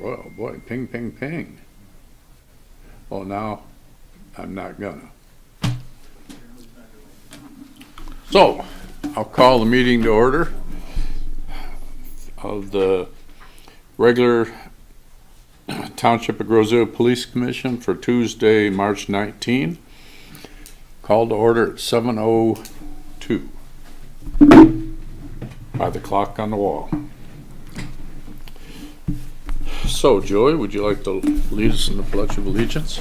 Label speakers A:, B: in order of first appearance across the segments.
A: Oh boy, ping, ping, ping. Oh, now I'm not gonna. So, I'll call the meeting to order of the regular Township of Roseville Police Commission for Tuesday, March 19. Called to order at 7:02 by the clock on the wall. So, Joey, would you like to lead us in the Pledge of Allegiance?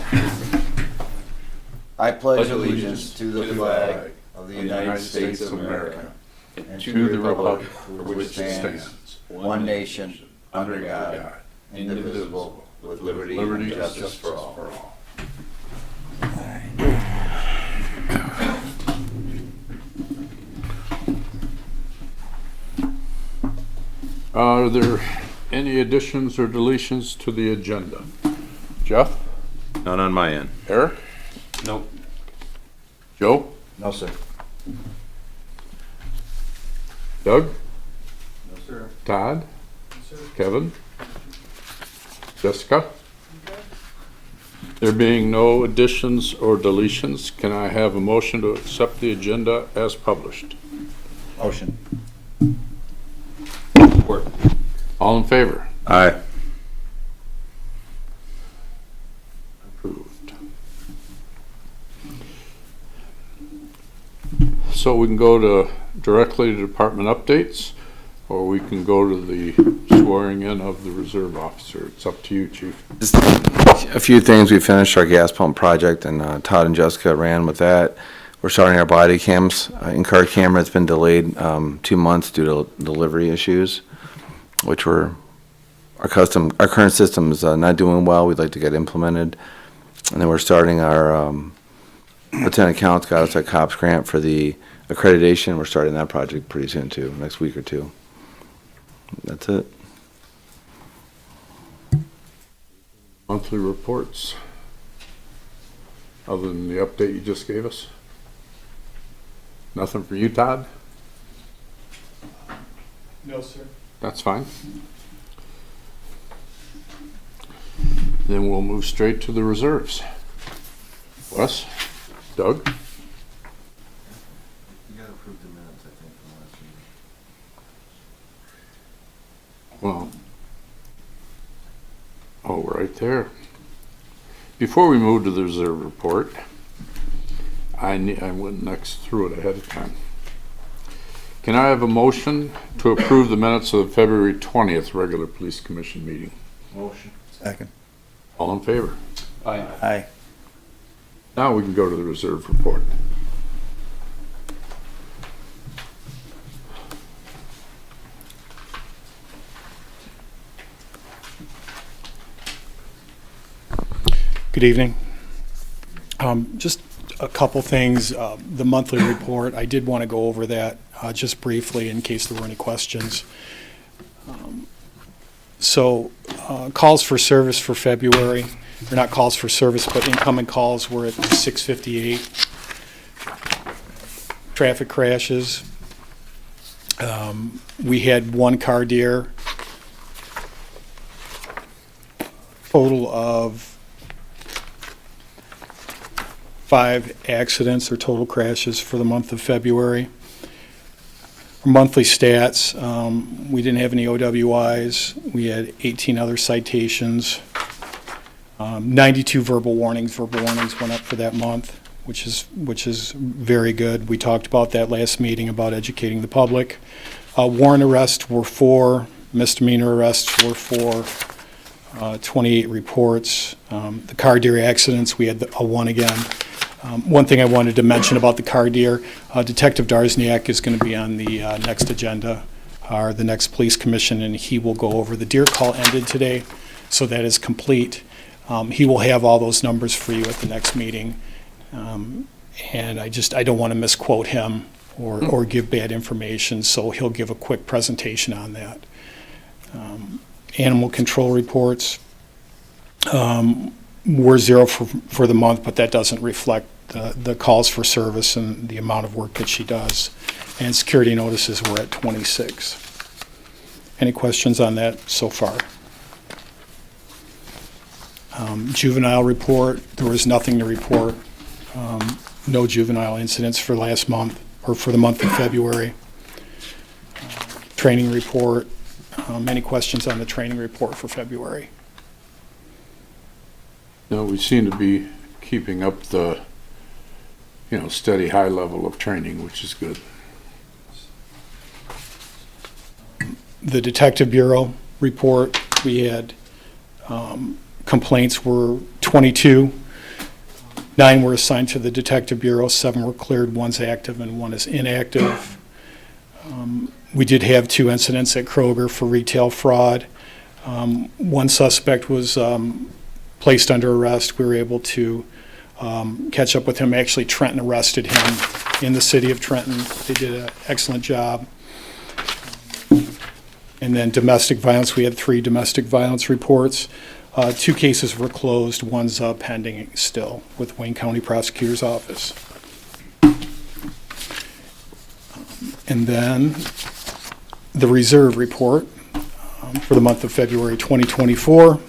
B: I pledge allegiance to the flag of the United States of America and to the republic for which it stands, one nation, under God, indivisible, with liberty and justice for all.
A: Are there any additions or deletions to the agenda? Jeff?
C: None on my end.
A: Eric?
C: Nope.
A: Joe?
B: No, sir.
A: Doug?
B: No, sir.
A: Todd? No, sir. Kevin? Jessica? There being no additions or deletions, can I have a motion to accept the agenda as published?
B: Motion.
C: Support.
A: All in favor?
C: Aye.
A: Approved. So we can go directly to department updates, or we can go to the swearing in of the reserve officer. It's up to you, Chief.
D: Just a few things. We finished our gas pump project, and Todd and Jessica ran with that. We're starting our body cams. In-car camera has been delayed 2 months due to delivery issues, which were our current system is not doing well. We'd like to get implemented. And then we're starting our Lieutenant Count got us a COPS grant for the accreditation. We're starting that project pretty soon too, next week or two. That's it.
A: Monthly reports, other than the update you just gave us? Nothing for you, Todd?
E: No, sir.
A: That's fine. Then we'll move straight to the reserves. Wes? Doug?
D: You got to approve the minutes, I think, from last week.
A: Well, oh, right there. Before we move to the reserve report, I went next through it ahead of time. Can I have a motion to approve the minutes of the February 20th regular police commission meeting?
B: Motion. Second.
A: All in favor?
C: Aye.
B: Aye.
A: Now we can go to the reserve report.
E: Good evening. Just a couple things. The monthly report, I did want to go over that just briefly in case there were any questions. Calls for service for February, or not calls for service, but incoming calls were at 658. Traffic crashes. We had one car deer. Total of 5 accidents or total crashes for the month of February. Monthly stats, we didn't have any OWIs. We had 18 other citations. 92 verbal warnings. Verbal warnings went up for that month, which is very good. We talked about that last meeting about educating the public. Warrant arrests were 4. Misdemeanor arrests were 4. 28 reports. The car deer accidents, we had a 1 again. One thing I wanted to mention about the car deer, Detective Darzniak is going to be on the next agenda, or the next police commission, and he will go over. The deer call ended today, so that is complete. He will have all those numbers for you at the next meeting. And I don't want to misquote him or give bad information, so he'll give a quick presentation on that. Animal control reports were 0 for the month, but that doesn't reflect the calls for service and the amount of work that she does. And security notices were at 26. Any questions on that so far? Juvenile report, there was nothing to report. No juvenile incidents for last month, or for the month of February. Training report, any questions on the training report for February?
A: No, we seem to be keeping up the, steady high level of training, which is good.
E: The Detective Bureau report, we had complaints were 22. 9 were assigned to the Detective Bureau, 7 were cleared, 1's active and 1 is inactive. We did have 2 incidents at Kroger for retail fraud. 1 suspect was placed under arrest. We were able to catch up with him. Actually, Trenton arrested him in the city of Trenton. They did an excellent job. And then domestic violence, we had 3 domestic violence reports. 2 cases were closed, 1's pending still with Wayne County Prosecutor's Office. And then the reserve report for the month of February 2024.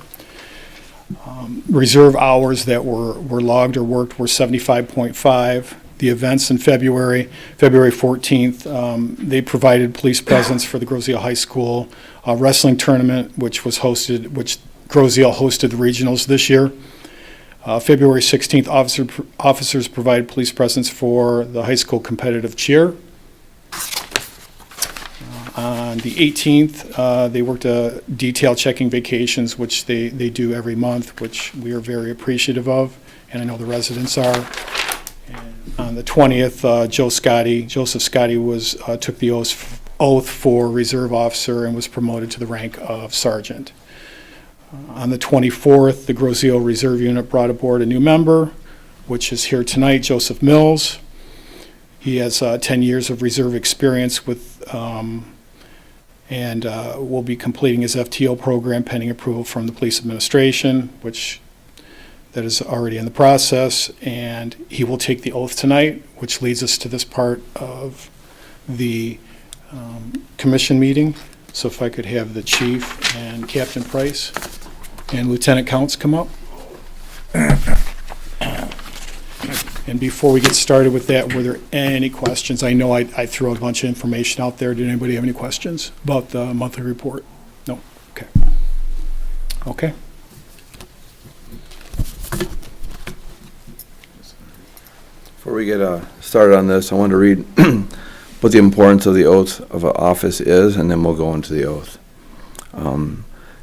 E: Reserve hours that were logged or worked were 75.5. The events in February 14th, they provided police presence for the Groseal High School wrestling tournament, which Groseal hosted the regionals this year. February 16th, officers provided police presence for the high school competitive cheer. On the 18th, they worked detail checking vacations, which they do every month, which we are very appreciative of, and I know the residents are. And on the 20th, Joseph Scotty took the oath for reserve officer and was promoted to the rank of sergeant. On the 24th, the Groseal Reserve Unit brought aboard a new member, which is here tonight, Joseph Mills. He has 10 years of reserve experience and will be completing his FTO program pending approval from the police administration, that is already in the process, and he will take the oath tonight, which leads us to this part of the commission meeting. So if I could have the chief and Captain Price and Lieutenant Counts come up. And before we get started with that, were there any questions? I know I threw a bunch of information out there. Did anybody have any questions about the monthly report? No? Okay. Okay.
D: Before we get started on this, I want to read what the importance of the oath of office is, and then we'll go into the oath.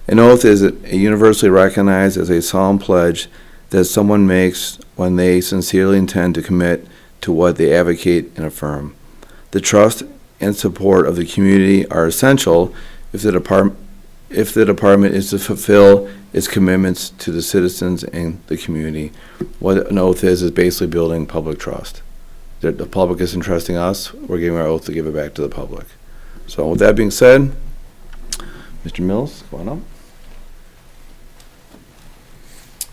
D: An oath is universally recognized as a solemn pledge that someone makes when they sincerely intend to commit to what they advocate and affirm. The trust and support of the community are essential if the department is to fulfill its commitments to the citizens and the community. What an oath is basically building public trust. The public is entrusting us, we're giving our oath to give it back to the public. So with that being said, Mr. Mills, come on up.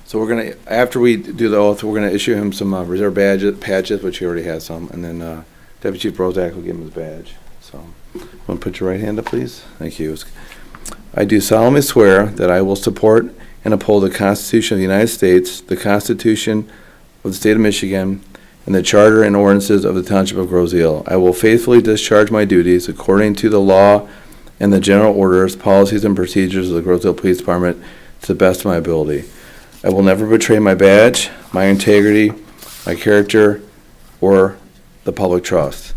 D: So we're going to, after we do the oath, we're going to issue him some reserve patches, which he already has some, and then Deputy Chief Brozak will give him his badge. So, want to put your right hand up, please? Thank you. I do solemnly swear that I will support and uphold the Constitution of the United States, the Constitution of the State of Michigan, and the Charter and ordinances of the Township of Groseal. I will faithfully discharge my duties according to the law and the general orders, policies, and procedures of the Groseal Police Department to the best of my ability. I will never betray my badge, my integrity, my character, or the public trust.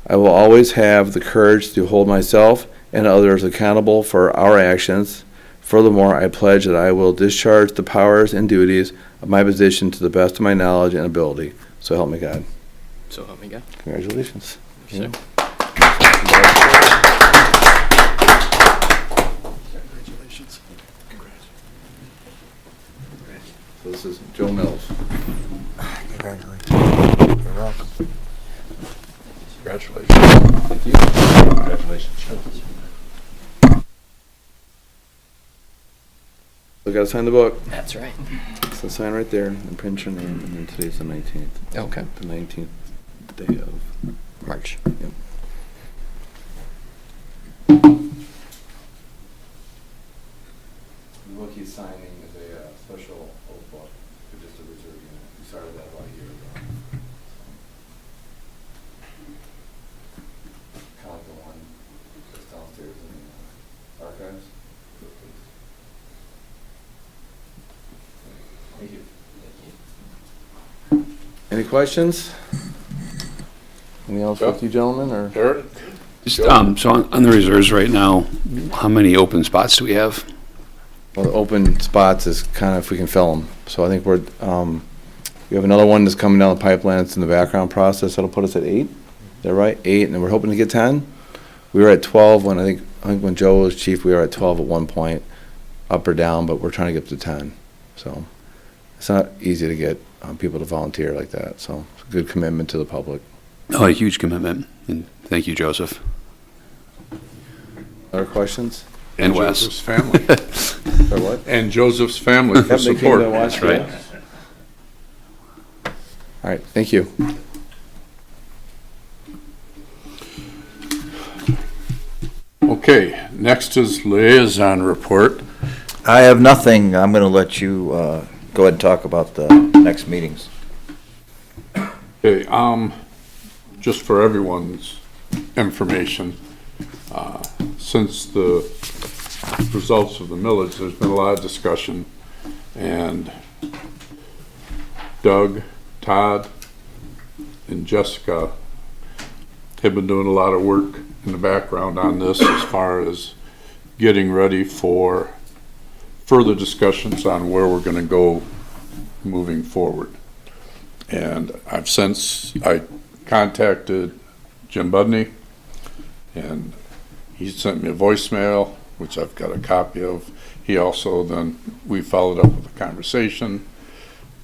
D: I will always have the courage to hold myself and others accountable for our actions. Furthermore, I pledge that I will discharge the powers and duties of my position to the best of my knowledge and ability. So help me God.
F: So help me God.
D: Congratulations.
F: Sir.
E: Congratulations.
D: So this is Joe Mills.
B: Congratulations. You're welcome.
A: Congratulations.
D: Thank you. Congratulations. We gotta sign the book.
F: That's right.
D: So sign right there and print your name, and then today's the 19th.
F: Okay.
D: The 19th day of.
F: March.
D: Yep. The book he's signing is a special Any questions? Anything else with you gentlemen, or?
A: Eric?
G: Just, so on the reserves right now, how many open spots do we have?
D: Well, the open spots is kind of if we can fill them. So I think we have another one that's coming down the pipeline. It's in the background process. That'll put us at 8. Is that right? 8, and we're hoping to get 10. We were at 12 when I think when Joe was chief, we were at 12 at one point, up or down, but we're trying to get to 10. So it's not easy to get people to volunteer like that. So it's a good commitment to the public.
G: Oh, a huge commitment, and thank you, Joseph.
D: Other questions?
G: And Wes.
A: Joseph's family.
D: Or what?
A: And Joseph's family for
D: Yep, they came
A: support.
D: to watch
G: right.
D: that. All right, thank you.
A: Okay, next is liaison report.
B: I have nothing. I'm going to let you go ahead and talk about the next meetings.
A: Okay, just for everyone's information, since the results of the millage, there's been a lot of discussion, and Doug, Todd, and Jessica have been doing a lot of work in the background on this as far as getting ready for further discussions on where we're going to go moving forward. And I contacted Jim Budney, and he sent me a voicemail, which I've got a copy of. He also we followed up with a conversation.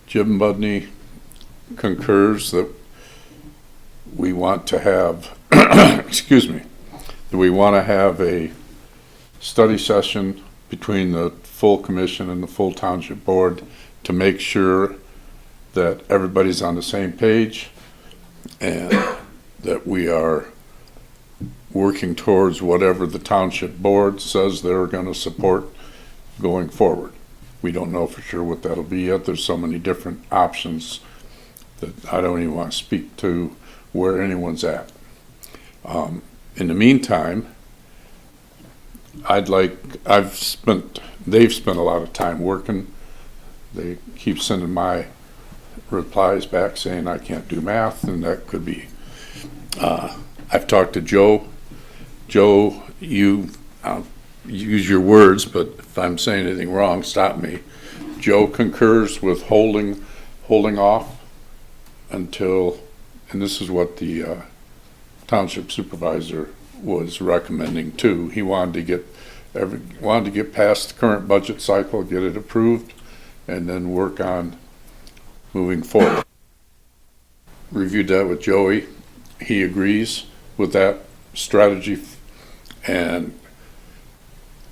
A: Jim Budney concurs that we want to have, excuse me, that we want to have a study session between the full commission and the full township board to make sure that everybody's on the same page and that we are working towards whatever the township board says they're going to support going forward. We don't know for sure what that'll be yet. There's so many different options that I don't even want to speak to where anyone's at. In the meantime, they've spent a lot of time working. They keep sending my replies back saying I can't do math, and that could be. I've talked to Joe. Joe, you use your words, but if I'm saying anything wrong, stop me. Joe concurs with holding off until, and this is what the township supervisor was recommending too. He wanted to get past the current budget cycle, get it approved, and then work on moving forward. Reviewed that with Joey. He agrees with that strategy, and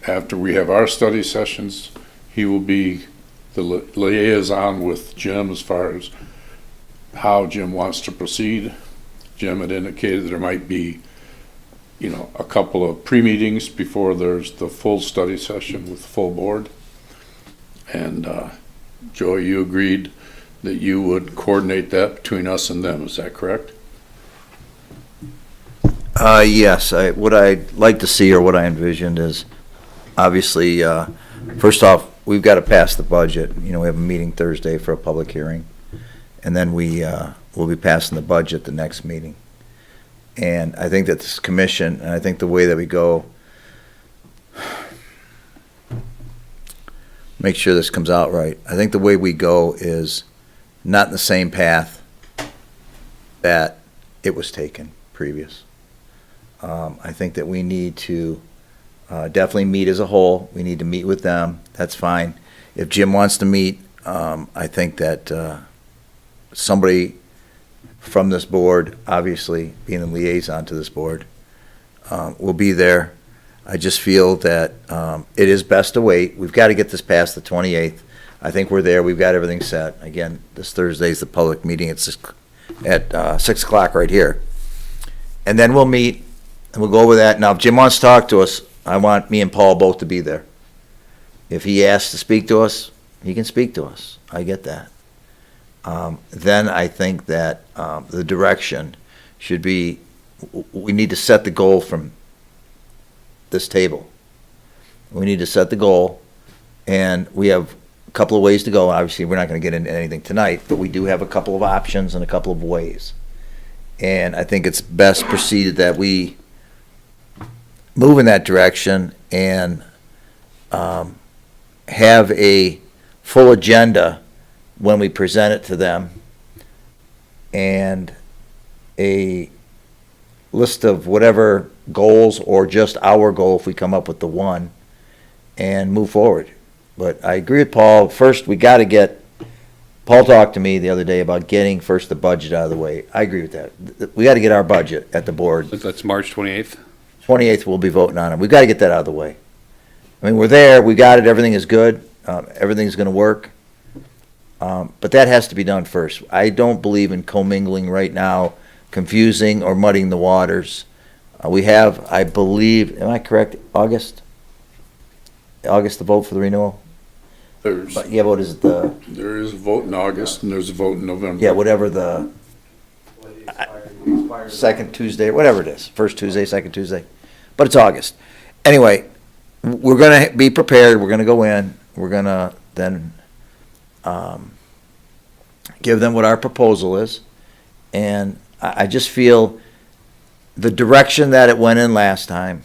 A: after we have our study sessions, he will be the liaison with Jim as far as how Jim wants to proceed. Jim had indicated there might be, a couple of pre-meetings before there's the full study session with the full board. And Joey, you agreed that you would coordinate that between us and them, is that correct?
B: Yes, what I'd like to see, or what I envisioned, is obviously, first off, we've got to pass the budget. We have a meeting Thursday for a public hearing, and then we'll be passing the budget the next meeting. And I think that this commission, and I think the way that we go, make sure this comes out right. I think the way we go is not in the same path that it was taken previous. I think that we need to definitely meet as a whole. We need to meet with them. That's fine. If Jim wants to meet, I think that somebody from this board, obviously being a liaison to this board, will be there. I just feel that it is best to wait. We've got to get this past the 28th. I think we're there. We've got everything set. Again, this Thursday is the public meeting at 6 o'clock right here. And then we'll meet, and we'll go over that. Now, if Jim wants to talk to us, I want me and Paul both to be there. If he asks to speak to us, he can speak to us. I get that. Then I think that the direction should be, we need to set the goal from this table. We need to set the goal, and we have couple of ways to go. Obviously, we're not gonna get into anything tonight, but we do have a couple of options and a couple of ways. And I think it's best proceeded that we move in that direction and have a full agenda when we present it to them, and a list of whatever goals, or just our goal if we come up with the one, and move forward. But I agree with Paul. First, we got to get, Paul talked to me the other day about getting first the budget out of the way. I agree with that. We got to get our budget at the board.
G: That's March 28th?
B: 28th, we'll be voting on it. We've got to get that out of the way. I mean, we're there, we got it, everything is good, everything's going to work. But that has to be done first. I don't believe in commingling right now, confusing or muddying the waters. We have, I believe, am I correct, August? August, the vote for the renewal?
A: There's,
B: But yeah, what is it, the,
A: there is a vote in August and there's a vote in November.
B: yeah, whatever the second Tuesday, whatever it is, first Tuesday, second Tuesday, but it's August. Anyway, we're gonna be prepared, we're gonna go in, we're gonna then, give them what our proposal is, and I just feel the direction that it went in last time,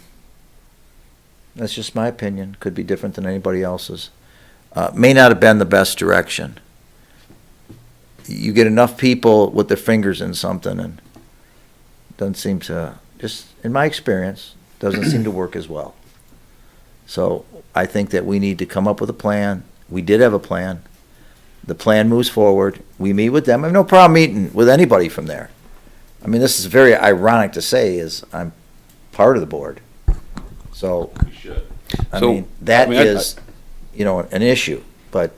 B: that's just my opinion, could be different than anybody else's, may not have been the best direction. You get enough people with their fingers in something, and it doesn't seem to, just in my experience, doesn't seem to work as well. So I think that we need to come up with a plan. We did have a plan. The plan moves forward. We meet with them. I have no problem meeting with anybody from there. I mean, this is very ironic to say, is I'm part of the board. So, I
G: So,
B: mean, that
G: I mean,
B: is, you know, an issue, but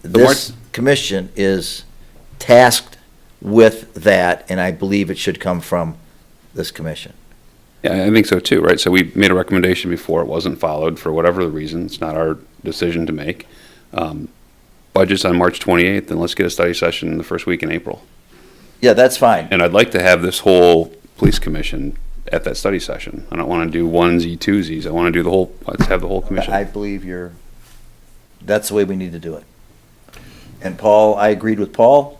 G: The
B: this commission is tasked with that, and I believe it should come from this commission.
G: Yeah, I think so too, right? So we made a recommendation before, it wasn't followed for whatever the reason, it's not our decision to make. Budget's on March 28th, and let's get a study session in the first week in April.
B: Yeah, that's fine.
G: And I'd like to have this whole police commission at that study session. I don't want to do onesie, twosies, I want to do the whole, let's have the whole commission.
B: I believe that's the way we need to do it. And Paul, I agreed with Paul,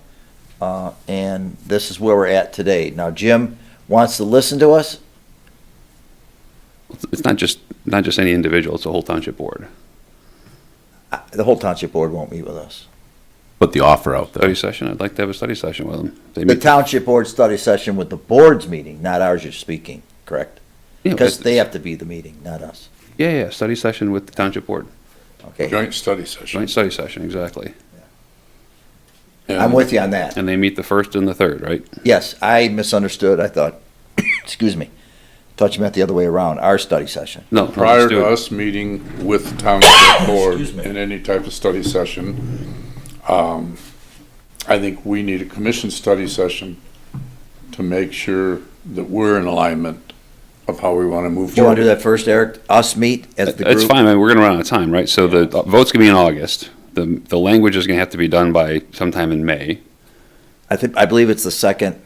B: and this is where we're at today. Now, Jim wants to listen to us.
G: It's not just any individual, it's the whole township board.
B: The whole township board won't meet with us.
C: Put the offer out there.
G: Study session, I'd like to have a study session with them. They
B: The
G: meet-
B: township board study session with the board's meeting, not ours you're speaking, correct?
G: Yeah,
B: Because
G: but-
B: they have to be the meeting, not us.
G: Yeah, study session with the township board.
B: Okay,
A: Joint study session.
G: Joint study session, exactly.
B: I'm with you on that.
G: And they meet the first and the third, right?
B: Yes, I misunderstood. I thought, excuse me, thought you meant the other way around, our study session.
G: No, let's
A: Prior
G: do
A: to
G: it.
A: us meeting with the township board
B: Excuse me.
A: in any type of study session, I think we need a commission study session to make sure that we're in alignment of how we want to move
B: Do you want to do
A: forward.
B: that first, Eric? Us meet as the
G: That's
B: group?
G: fine, man, we're gonna run out of time, right? So the vote's gonna be in August. The language is gonna have to be done by sometime in May.
B: I believe it's the second,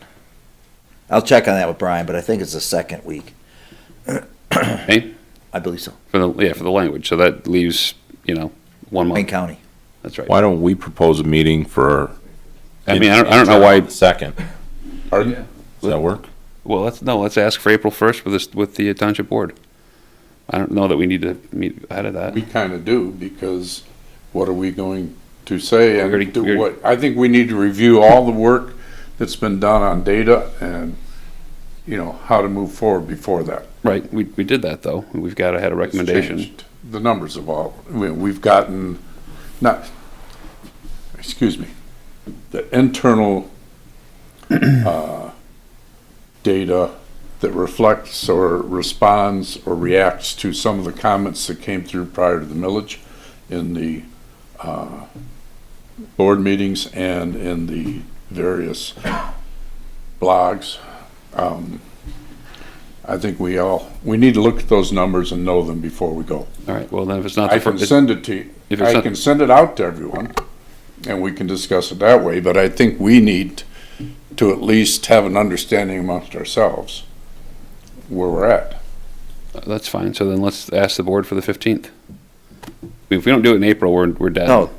B: I'll check on that with Brian, but I think it's the second week.
G: Okay?
B: I believe so.
G: For the language. So that leaves, 1
B: Wayne
G: month.
B: County.
G: That's right.
C: Why don't we propose a meeting for?
G: I mean, I don't know why,
C: Second.
A: Pardon?
C: Does that work?
G: well, let's ask for April 1st with the township board. I don't know that we need to meet ahead of that.
A: We kind of do, because what are we going to say
G: We already-
A: and do
G: we already-
A: what? I think we need to review all the work that's been done on data and, how to move forward before that.
G: Right, we did that, though. We've got to have a
A: It's
G: recommendation.
A: changed. The numbers have all, we've gotten, excuse me, the internal data that reflects or responds or reacts to some of the comments that came through prior to the millage in the board meetings and in the various blogs. I think we need to look at those numbers and know them before we go.
G: All right, well, then if it's not
A: I
G: the
A: can
G: first,
A: send it to you.
G: if it's
A: I
G: not-
A: can send it out to everyone, and we can discuss it that way, but I think we need to at least have an understanding amongst ourselves where we're at.
G: that's fine. So then let's ask the board for the 15th. If we don't do it in April, we're dead.
B: No,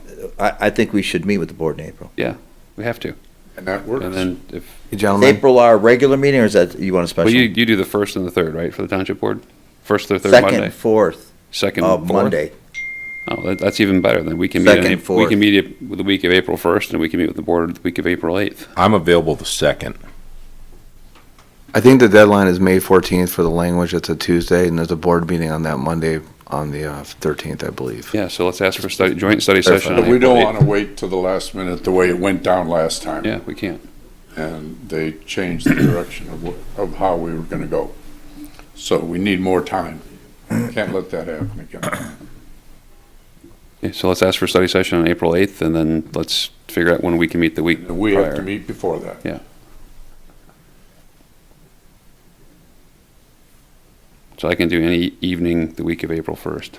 B: I think we should meet with the board in April.
G: Yeah, we have to.
A: And that works.
G: And then if,
D: Hey,
B: Is
D: gentlemen,
B: April our regular meeting, or is that, you want a
G: well,
B: special?
G: you do the first and the third, right, for the township board? First to the third Monday?
B: Second, fourth
G: Second,
B: of
G: fourth?
B: Monday.
G: Oh, that's even better, then we can meet,
B: Second,
G: we
B: fourth.
G: can meet it with the week of April 1st, and we can meet with the board the week of April 8th.
C: I'm available the 2nd.
D: I think the deadline is May 14th for the language. It's a Tuesday, and there's a board meeting on that Monday on the 13th, I believe.
G: Yeah, so let's ask for joint study
D: Perfect.
G: session on
A: But we
G: April
A: don't
G: 8th.
A: want to wait till the last minute, the way it went down last time.
G: Yeah, we can't.
A: And they changed the direction of how we were gonna go. So we need more time. Can't let that happen again.
G: Okay, so let's ask for study session on April 8th, and then let's figure out when we can meet the week
A: And we have to
G: prior.
A: meet before that.
G: Yeah. So I can do any evening the week of April 1st.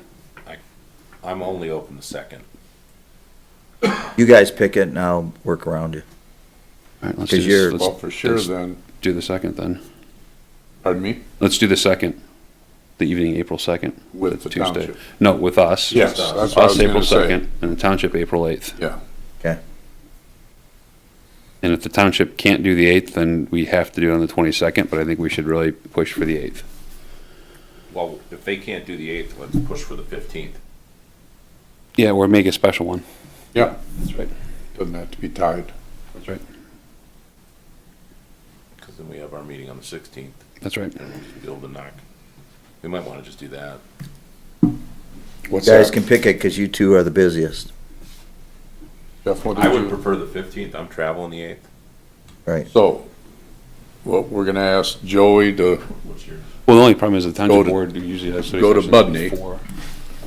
C: I'm only open the 2nd.
B: You guys pick it and I'll work around you.
G: All right, let's
B: 'Cause
G: do
B: you're-
G: this,
A: Well,
G: let's
A: for sure then,
G: do the 2nd then.
A: pardon me,
G: Let's do the 2nd, the evening, April 2nd.
A: with
G: That's
A: the
G: Tuesday.
A: township.
G: No, with us.
A: Yes, that's what I
G: Us
A: was
G: April
A: gonna say.
G: 2nd, and the township April 8th.
A: Yeah.
B: Okay.
G: And if the township can't do the 8th, then we have to do it on the 22nd, but I think we should really push for the 8th.
C: Well, if they can't do the 8th, let's push for the 15th.
G: Yeah, or make a special one.
A: Yeah,
G: That's right.
A: doesn't have to be tied.
G: That's right.
H: Because then we have our meeting on the 16th,
G: That's right.
H: and we'll be able to knock, we might want to just do that.
A: What's
B: You guys
A: that?
B: can pick it because you two are the busiest,
A: Jeff, what
H: I
A: did
H: would
A: you?
H: prefer the 15th, I'm traveling the 8th.
B: right?
A: So, well, we're gonna ask Joey to,
H: What's yours?
G: Well, the only problem is the township
A: to-
G: board usually has study
A: go to
G: sessions
A: Budney.
G: before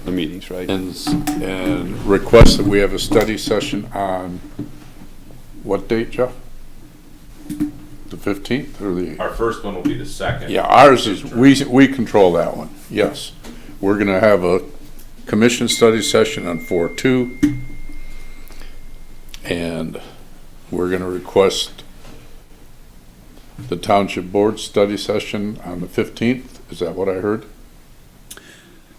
G: the meetings, right?
A: and request that we have a study session on what date, Jeff? The 15th or the?
H: Our first one will be the 2nd.
A: Yeah, ours is, we control that one, yes. We're gonna have a commission study session on 4/2. And we're gonna request the township board study session on the 15th. Is that what I heard?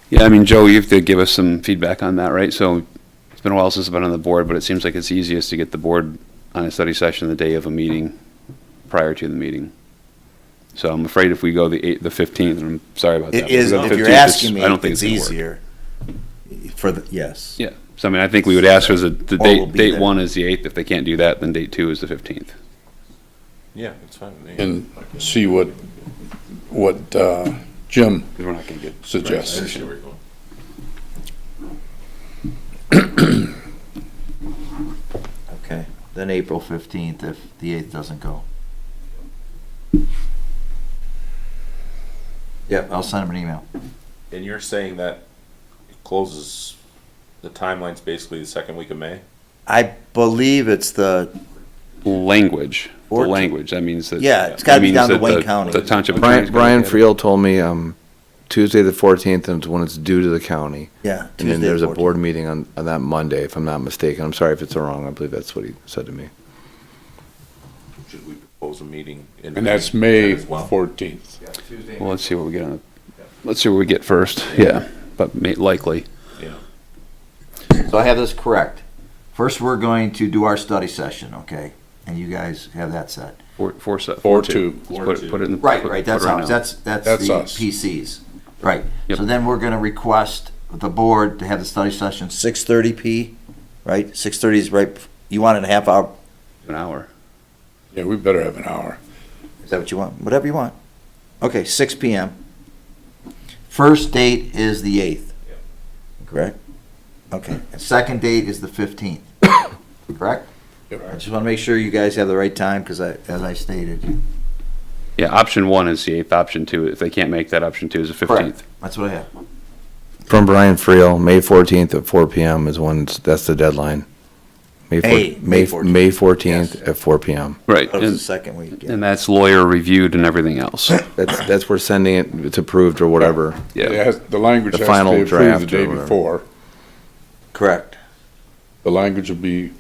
G: Yeah, I mean, Joe, you have to give us some feedback on that, right? So it's been a while since I've been on the board, but it seems like it's easiest to get the board on a study session the day of a meeting prior to the meeting. So I'm afraid if we go the 15th, and I'm sorry about that.
B: It is,
G: but
B: if
G: the
B: you're
G: 15th,
B: asking me,
G: I don't think
B: it's
G: gonna work.
B: easier. For the, yes.
G: Yeah, so I mean, I think we would ask as the
B: Or we'll be
G: date
B: there.
G: 1 is the 8th. If they can't do that, then date 2 is the 15th.
H: Yeah, it's fine with me.
A: And see what Jim
G: 'Cause we're not gonna get.
H: I
A: suggests.
H: understand where you're going.
B: Okay, then April 15th if the 8th doesn't go. Yep, I'll send him an email.
H: And you're saying that it closes, the timeline's basically the second week of May?
B: I believe it's the,
G: Language, the
B: 14th.
G: language, that means that.
B: Yeah, it's gotta
G: that
B: be
G: means
B: down to
G: that
B: Wayne
G: the-
B: County.
G: The township.
D: Brian,
G: attorney's gonna
D: Brian
G: get it.
D: Friel told me, Tuesday the 14th is when it's due to the county.
B: yeah,
D: And
B: Tuesday
D: then there's a
B: 14th.
D: board meeting on that Monday, if I'm not mistaken. I'm sorry if it's wrong. I believe that's what he said to me.
H: Should we propose a meeting in?
A: And that's May
H: as well?
A: 14th.
G: Well, let's see what we get on the, let's see what we get first, yeah, but likely.
H: Yeah.
B: So I have this correct. First, we're going to do our study session, okay? And you guys have that set.
A: 4/2.
G: Put it in.
B: Right,
G: put-
B: right, that's
G: put it right
B: ours,
G: now.
B: that's
A: That's
B: the
A: us.
B: PCs. Right,
G: Yep.
B: so then we're gonna request the board to have the study session 6:30 right? 6:30 is right, you want it a half hour,
G: An hour.
A: Yeah, we better have an hour.
B: is that what you want? Whatever you want. Okay, 6 PM. First date is the 8th. Correct? Okay, and second date is the 15th. Correct?
A: Yep.
B: I just wanna make sure you guys have the right time, cause as I stated.
G: Yeah, option 1 is the 8th, option 2, if they can't make that, option 2 is the 15th.
B: That's what I have.
D: From Brian Friel, May 14th at 4 PM is when, that's the deadline. May
B: May 14th.
D: May 14th at 4 PM.
G: Right,
B: That was the
G: and,
B: second week, yeah.
G: and that's lawyer reviewed and everything else.
D: That's we're sending it, it's approved or whatever.
A: It
G: Yeah,
A: has- The language
D: The
A: has to
D: final
A: be approved the
D: draft or
A: day
D: whatever.
A: before.
B: Correct.
A: The language will be,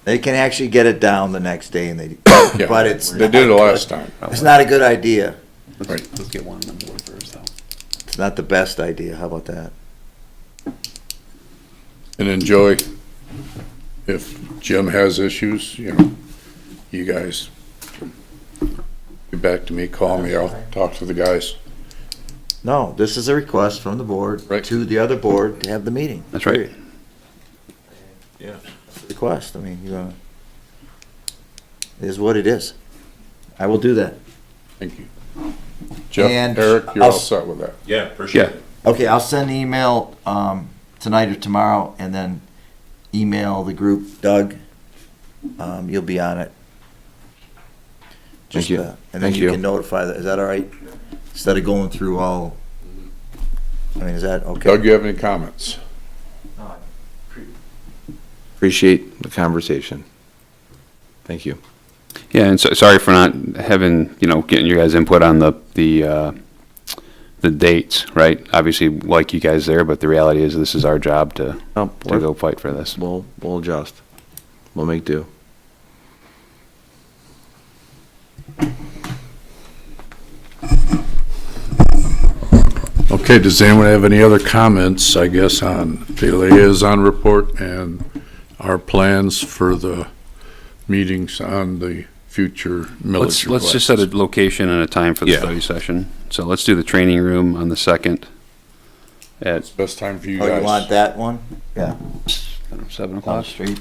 B: They can actually get it down the next day and they,
A: yeah.
B: but it's.
A: They did it last time.
B: It's not a good idea.
G: let's get one on the board first, though.
B: It's not the best idea. How about that?
A: And then Joey, if Jim has issues, you know, you guys get back to me, call me, I'll talk to the guys.
B: No, this is a request from the board
A: Right.
B: to the other board to have the meeting.
G: That's right.
B: Period.
H: Yeah.
B: Request, I mean, it is what it is. I will do that.
A: Thank you. Jeff,
B: And
A: Eric, you're
B: I'll
A: all
B: s-
A: set with that?
H: Yeah, appreciate it.
B: Okay, I'll send an email, tonight or tomorrow, and then email the group, Doug. You'll be on it.
D: Thank you.
B: And then
D: Thank
B: you
D: you.
B: can notify, is that all right? Instead of going through all, I mean, is that okay?
A: Doug, you have any comments?
D: Appreciate the conversation. Thank you.
G: Yeah, and sorry for not having, getting your guys' input on the dates, right? Obviously, like you guys there, but the reality is this is our job to
D: Oh,
G: go fight for this.
D: We'll adjust. We'll make do.
A: Okay, does anyone have any other comments, I guess, on the liaison report and our plans for the meetings on the future millage
G: Let's just set a
A: requests?
G: location and a time for the
A: Yeah.
G: study session. So let's do the training room on the 2nd at
A: Best time for you
B: Oh, you want
A: guys.
B: that one? Yeah,
G: 7
B: on the
G: o'clock.
B: street.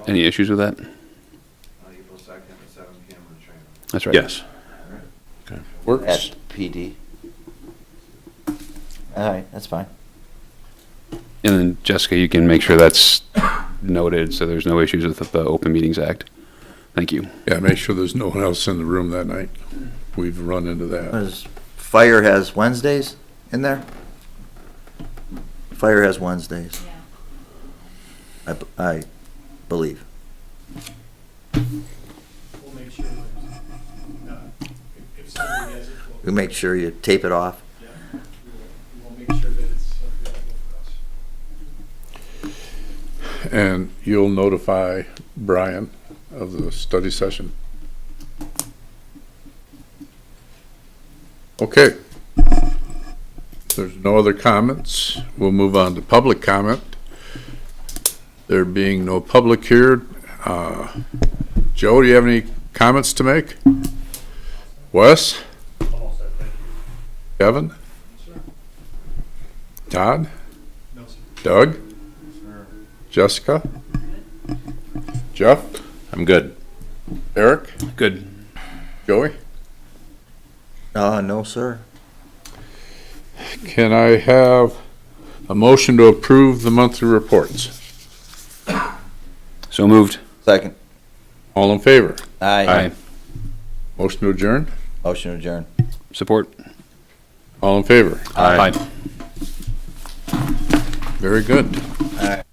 G: Any issues with that?
I: April 2nd at 7 PM on the train.
G: That's right.
A: Yes. Okay, works.
B: At PD. All right, that's fine.
G: And then Jessica, you can make sure that's noted so there's no issues with the Open Meetings Act. Thank you.
A: Yeah, make sure there's no one else in the room that night. We've run into that.
B: Fire has Wednesdays in there? Fire has Wednesdays. I believe.
E: We'll make sure, if somebody has it,
B: We make sure you tape it off.
E: we'll make sure that it's available for us.
A: And you'll notify Brian of the study session? Okay. If there's no other comments, we'll move on to public comment. There being no public here, Joe, do you have any comments to make? Wes? Kevin? Todd?
E: No, sir.
A: Doug? Jessica? Jeff?
C: I'm good.
A: Eric?
G: Good.
A: Joey?
B: No, sir.
A: Can I have a motion to approve the monthly reports?
G: So moved.
B: Second.
A: All in favor?
B: Aye.
A: Motion to adjourn?
B: Motion adjourned.
G: Support.
A: All in favor?
G: Aye.
A: Very good.
B: Aye.